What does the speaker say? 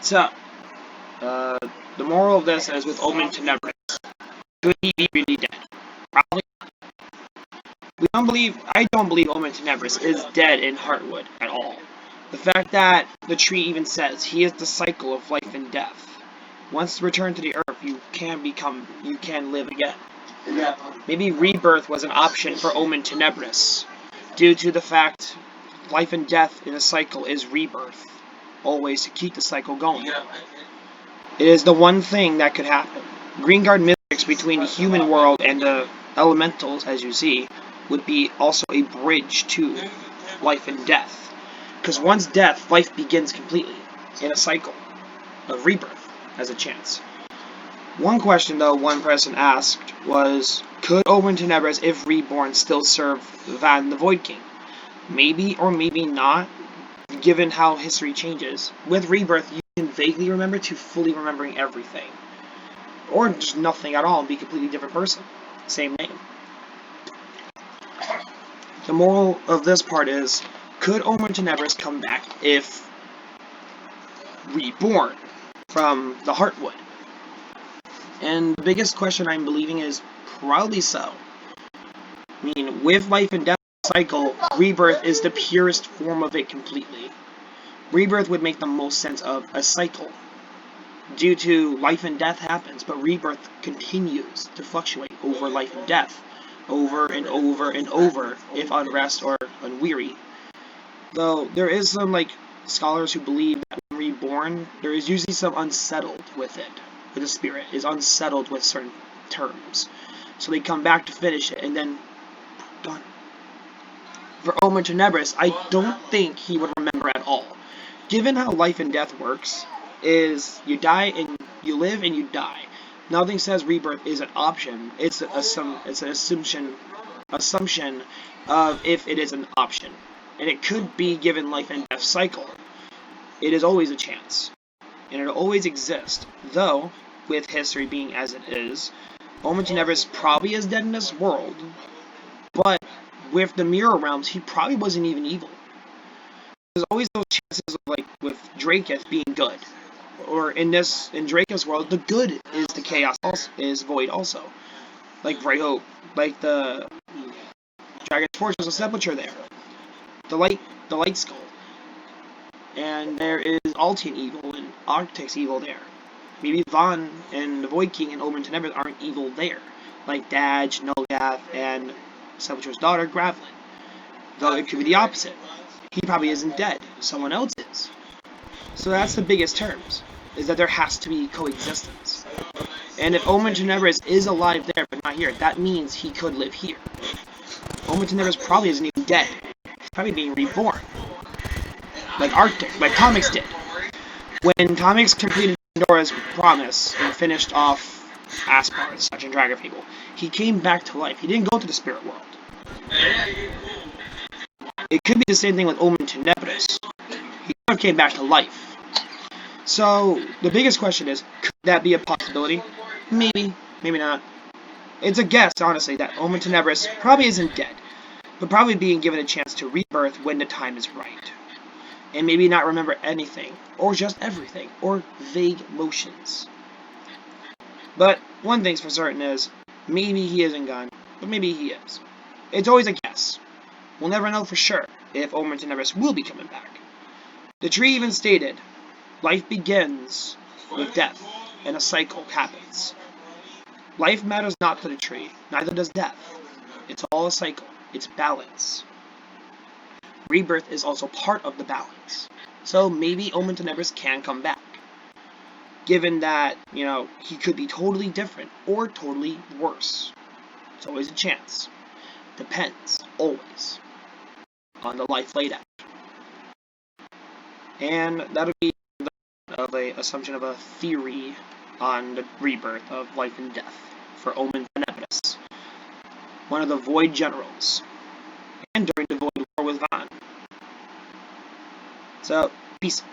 So, uh, the moral of this is with Omen Tenebris, could he be really dead? Probably. I don't believe Omen Tenebris is dead in Heartwood at all. The fact that the tree even says he is the cycle of life and death. Once returned to the earth, you can live again. Maybe rebirth was an option for Omen Tenebris, due to the fact life and death in a cycle is rebirth, always to keep the cycle going. It is the one thing that could happen. Greenguard mystics between the human world and the elementals, as you see, would be also a bridge to life and death. Because once death, life begins completely, in a cycle of rebirth, as a chance. One question, though, one person asked was, could Omen Tenebris, if reborn, still serve Van the Void King? Maybe or maybe not, given how history changes. With rebirth, you can vaguely remember to fully remembering everything. Or just nothing at all and be a completely different person. Same name. The moral of this part is, could Omen Tenebris come back if reborn from the Heartwood? And the biggest question I'm believing is probably so. I mean, with life and death cycle, rebirth is the purest form of it completely. Rebirth would make the most sense of a cycle. Due to life and death happens, but rebirth continues to fluctuate over life and death, over and over and over, if unrest or unweary. Though there is some scholars who believe that when reborn, there is usually some unsettled with it. The spirit is unsettled with certain terms. So they come back to finish it, and then done. For Omen Tenebris, I don't think he would remember at all. Given how life and death works, is you die and you live and you die. Nothing says rebirth is an option. It's an assumption of if it is an option. And it could be given life and death cycle. It is always a chance. And it'll always exist. Though, with history being as it is, Omen Tenebris probably is dead in this world. But with the mirror realms, he probably wasn't even evil. There's always those chances of with Dracoth being good. Or in Dracoth's world, the good is the chaos also, is void also. Like Bright Hope, like the Dragon's Fortress of Sepulture there. The light skull. And there is Altian evil and Arctic's evil there. Maybe Vaughn and the Void King and Omen Tenebris aren't evil there. Like Daj, Nulgath, and Sepulture's daughter, Gravlin. Though it could be the opposite. He probably isn't dead. Someone else is. So that's the biggest terms. Is that there has to be coexistence. And if Omen Tenebris is alive there but not here, that means he could live here. Omen Tenebris probably isn't even dead. He's probably being reborn. Like Comics did. When Comics completed Pandora's promise and finished off Aspar, the Dungeon Dragon people, he came back to life. He didn't go to the spirit world. It could be the same thing with Omen Tenebris. He kind of came back to life. So, the biggest question is, could that be a possibility? Maybe, maybe not. It's a guess, honestly, that Omen Tenebris probably isn't dead, but probably being given a chance to rebirth when the time is right. And maybe not remember anything, or just everything, or vague motions. But one thing's for certain is, maybe he isn't gone, but maybe he is. It's always a guess. We'll never know for sure if Omen Tenebris will be coming back. The tree even stated, life begins with death, and a cycle happens. Life matters not to the tree, neither does death. It's all a cycle. It's balance. Rebirth is also part of the balance. So maybe Omen Tenebris can come back. Given that, he could be totally different or totally worse. It's always a chance. Depends, always, on the life laid out. And that'll be of an assumption of a theory on the rebirth of life and death for Omen Tenebris, one of the Void Generals, and during the Void War with Vaughn. So, peace.